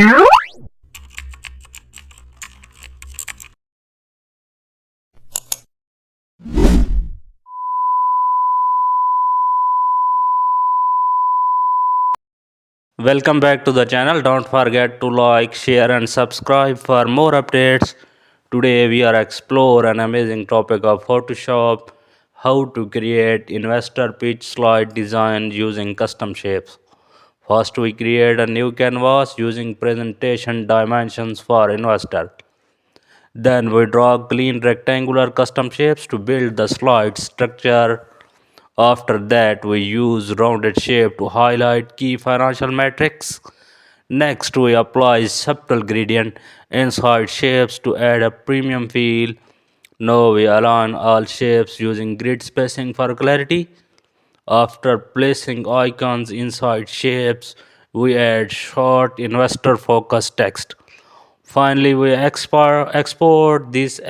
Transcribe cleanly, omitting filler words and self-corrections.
Welcome back to the channel. Don't forget to like, share and subscribe for more updates. Today we are explore an amazing topic of Photoshop, how to create investor pitch slide design using custom shapes. First we create a new canvas using presentation dimensions for investor. Then we draw clean rectangular custom shapes to build the slide structure. After that, we use rounded shape to highlight key financial metrics. Next, we apply subtle gradient inside shapes to add a premium feel. Now we align all shapes using grid spacing for clarity. After placing icons inside shapes, we add short investor focus text. Finally, we export this